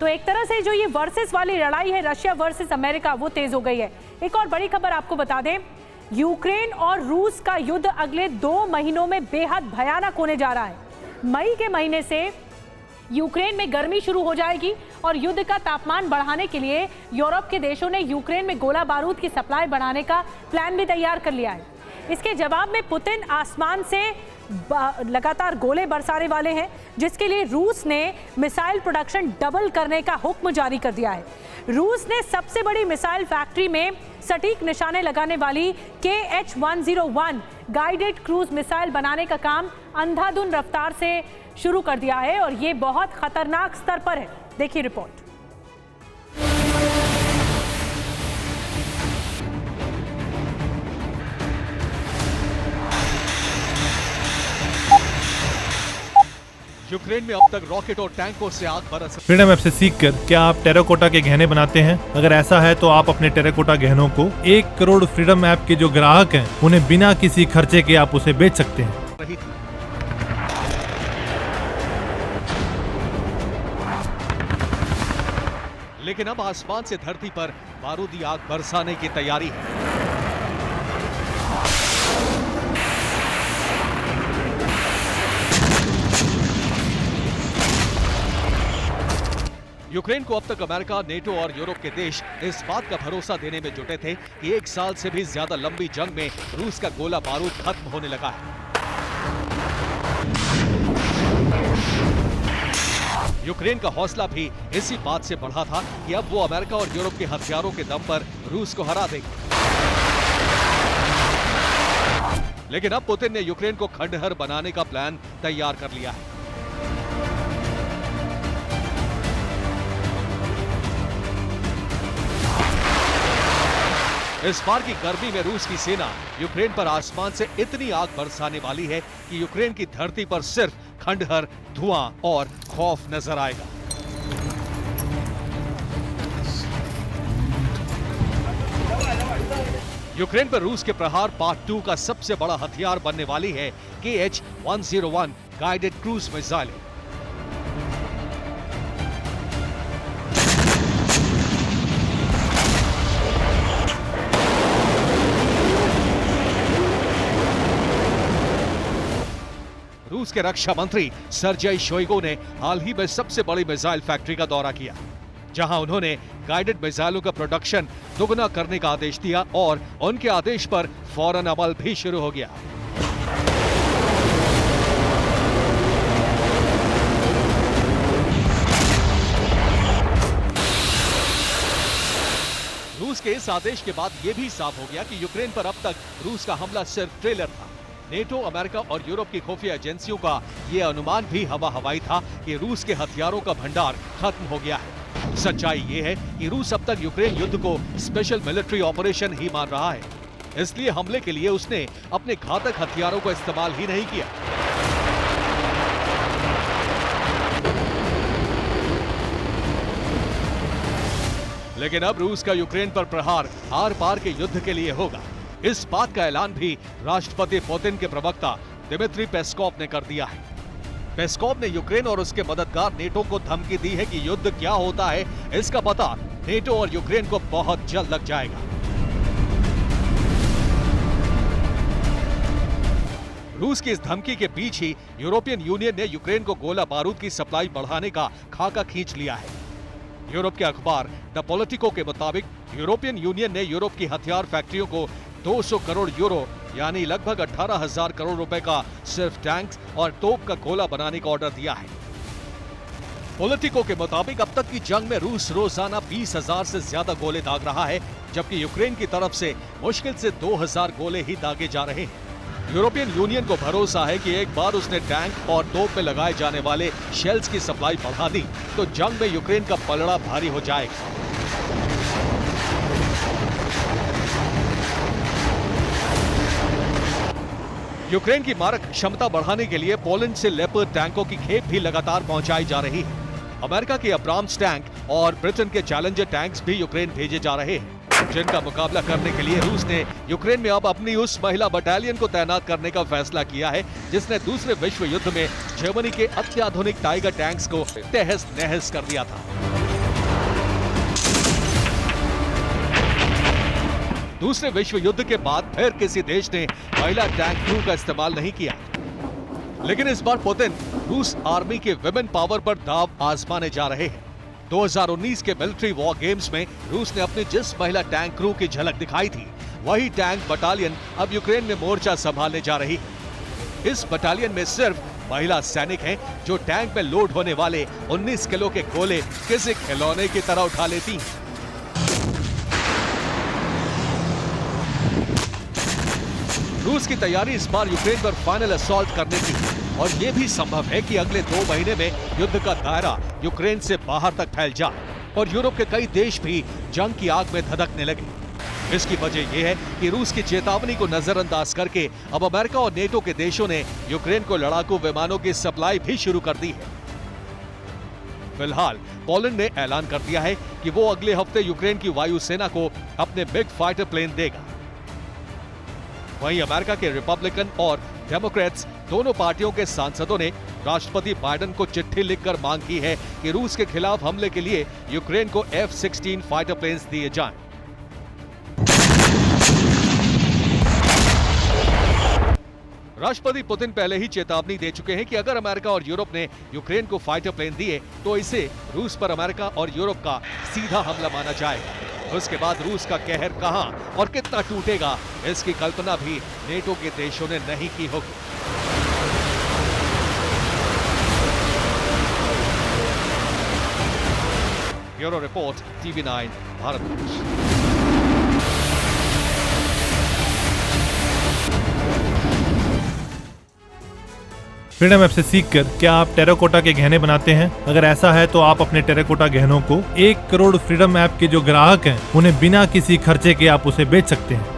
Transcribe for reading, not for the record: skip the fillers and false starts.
तो एक तरह से जो ये वर्सेस वाली लड़ाई है रशिया वर्सेस अमेरिका वो तेज हो गई है। एक और बड़ी खबर आपको बता दें, यूक्रेन और रूस का युद्ध अगले 2 महीनों में बेहद भयानक होने जा रहा है। मई के महीने से यूक्रेन में गर्मी शुरू हो जाएगी और युद्ध का तापमान बढ़ाने के लिए यूरोप के देशों ने यूक्रेन में गोला बारूद की सप्लाई बढ़ाने का प्लान भी तैयार कर लिया है। इसके जवाब में पुतिन आसमान से लगातार गोले बरसाने वाले हैं, जिसके लिए रूस ने मिसाइल प्रोडक्शन डबल करने का हुक्म जारी कर दिया है। रूस ने सबसे बड़ी मिसाइल फैक्ट्री में सटीक निशाने लगाने वाली KH-101 गाइडेड क्रूज मिसाइल बनाने का काम अंधाधुंध रफ्तार से शुरू कर दिया है और ये बहुत खतरनाक स्तर पर है। देखिए रिपोर्ट। यूक्रेन में अब तक रॉकेट और टैंकों से आग बरस। फ्रीडम ऐप से सीखकर क्या आप टेराकोटा के गहने बनाते हैं? अगर ऐसा है तो आप अपने टेराकोटा गहनों को 1 करोड़ फ्रीडम ऐप के जो ग्राहक हैं उन्हें बिना किसी खर्चे के आप उसे बेच सकते हैं। लेकिन अब आसमान से धरती पर बारूदी आग बरसाने की तैयारी है। यूक्रेन को अब तक अमेरिका, नेटो और यूरोप के देश इस बात का भरोसा देने में जुटे थे कि 1 साल से भी ज्यादा लंबी जंग में रूस का गोला बारूद खत्म होने लगा है। यूक्रेन का हौसला भी इसी बात से बढ़ा था कि अब वो अमेरिका और यूरोप के हथियारों के दम पर रूस को हरा देगा। लेकिन अब पुतिन ने यूक्रेन को खंडहर बनाने का प्लान तैयार कर लिया है। इस बार की गर्मी में रूस की सेना यूक्रेन पर आसमान से इतनी आग बरसाने वाली है कि यूक्रेन की धरती पर सिर्फ खंडहर, धुआं और खौफ नजर आएगा। यूक्रेन पर रूस के प्रहार पार्ट 2 का सबसे बड़ा हथियार बनने वाली है KH-101 गाइडेड क्रूज मिसाइल। रूस के रक्षा मंत्री सर्जेई शोइगु ने हाल ही में सबसे बड़ी मिसाइल फैक्ट्री का दौरा किया, जहां उन्होंने गाइडेड मिसाइलों का प्रोडक्शन दोगुना करने का आदेश दिया और उनके आदेश पर फौरन अमल भी शुरू हो गया। रूस के इस आदेश के बाद यह भी साफ हो गया कि यूक्रेन पर अब तक रूस का हमला सिर्फ ट्रेलर था। नेटो, अमेरिका और यूरोप की खुफिया एजेंसियों का यह अनुमान भी हवा हवाई था कि रूस के हथियारों का भंडार खत्म हो गया है। सच्चाई ये है कि रूस अब तक यूक्रेन युद्ध को स्पेशल मिलिट्री ऑपरेशन ही मान रहा है, इसलिए हमले के लिए उसने अपने घातक हथियारों का इस्तेमाल ही नहीं किया। लेकिन अब रूस का यूक्रेन पर प्रहार आर पार के युद्ध के लिए होगा। इस बात का ऐलान भी राष्ट्रपति पुतिन के प्रवक्ता दिमित्री पेस्कोव ने कर दिया है। पेस्कोव ने यूक्रेन और उसके मददगार नेटो को धमकी दी है कि युद्ध क्या होता है इसका पता नेटो और यूक्रेन को बहुत जल्द लग जाएगा। रूस की इस धमकी के बीच ही यूरोपियन यूनियन ने यूक्रेन को गोला बारूद की सप्लाई बढ़ाने का खाका खींच लिया है। यूरोप के अखबार द पॉलिटिको के मुताबिक यूरोपियन यूनियन ने यूरोप की हथियार फैक्ट्रियों को 200 करोड़ यूरो यानी लगभग 18,000 करोड़ रुपए का सिर्फ टैंक्स और तोप का गोला बनाने का ऑर्डर दिया है। पॉलिटिको के मुताबिक अब तक की जंग में रूस रोजाना 20,000 से ज्यादा गोले दाग रहा है, जबकि यूक्रेन की तरफ से मुश्किल से 2,000 गोले ही दागे जा रहे हैं। यूरोपियन यूनियन को भरोसा है कि एक बार उसने टैंक और तोप में लगाए जाने वाले शेल्स की सप्लाई बढ़ा दी तो जंग में यूक्रेन का पलड़ा भारी हो जाएगा। यूक्रेन की मारक क्षमता बढ़ाने के लिए पोलैंड से लेपर्ड टैंकों की खेप भी लगातार पहुंचाई जा रही है। अमेरिका के अब्राम्स टैंक और ब्रिटेन के चैलेंजर टैंक्स भी यूक्रेन भेजे जा रहे हैं, जिनका मुकाबला करने के लिए रूस ने यूक्रेन में अब अपनी उस महिला बटालियन को तैनात करने का फैसला किया है जिसने दूसरे विश्व युद्ध में जर्मनी के अत्याधुनिक टाइगर टैंक्स को तहस नहस कर दिया था। दूसरे विश्व युद्ध के बाद फिर किसी देश ने महिला टैंक क्रू का इस्तेमाल नहीं किया, लेकिन इस बार पुतिन रूस आर्मी के विमेन पावर पर दाव आजमाने जा रहे हैं। 2019 के मिलिट्री वॉर गेम्स में रूस ने अपनी जिस महिला टैंक क्रू की झलक दिखाई थी, वही टैंक बटालियन अब यूक्रेन में मोर्चा संभालने जा रही है। इस बटालियन में सिर्फ महिला सैनिक हैं जो टैंक में लोड होने वाले 19 किलो के गोले किसी खिलौने की तरह उठा लेती हैं। रूस की तैयारी इस बार यूक्रेन पर फाइनल असॉल्ट करने की, और यह भी संभव है कि अगले 2 महीने में युद्ध का दायरा यूक्रेन से बाहर तक फैल जाए और यूरोप के कई देश भी जंग की आग में धधकने लगे। इसकी वजह यह है कि रूस की चेतावनी को नजरअंदाज करके अब अमेरिका और नेटो के देशों ने यूक्रेन को लड़ाकू विमानों की सप्लाई भी शुरू कर दी है। फिलहाल पोलैंड ने ऐलान कर दिया है कि वो अगले हफ्ते यूक्रेन की वायुसेना को अपने बिग फाइटर प्लेन देगा। वहीं अमेरिका के रिपब्लिकन और डेमोक्रेट्स दोनों पार्टियों के सांसदों ने राष्ट्रपति बाइडेन को चिट्ठी लिखकर मांग की है कि रूस के खिलाफ हमले के लिए यूक्रेन को F-16 फाइटर प्लेन्स दिए जाएं। राष्ट्रपति पुतिन पहले ही चेतावनी दे चुके हैं कि अगर अमेरिका और यूरोप ने यूक्रेन को फाइटर प्लेन दिए तो इसे रूस पर अमेरिका और यूरोप का सीधा हमला माना जाएगा। उसके बाद रूस का कहर कहां और कितना टूटेगा, इसकी कल्पना भी नेटो के देशों ने नहीं की होगी। Bureau report, TV9 Bharat. Freedom app से सीखकर क्या आप टेराकोटा के गहने बनाते हैं? अगर ऐसा है तो आप अपने टेराकोटा गहनों को 1 करोड़ फ्रीडम ऐप के जो ग्राहक हैं उन्हें बिना किसी खर्चे के आप उसे बेच सकते हैं।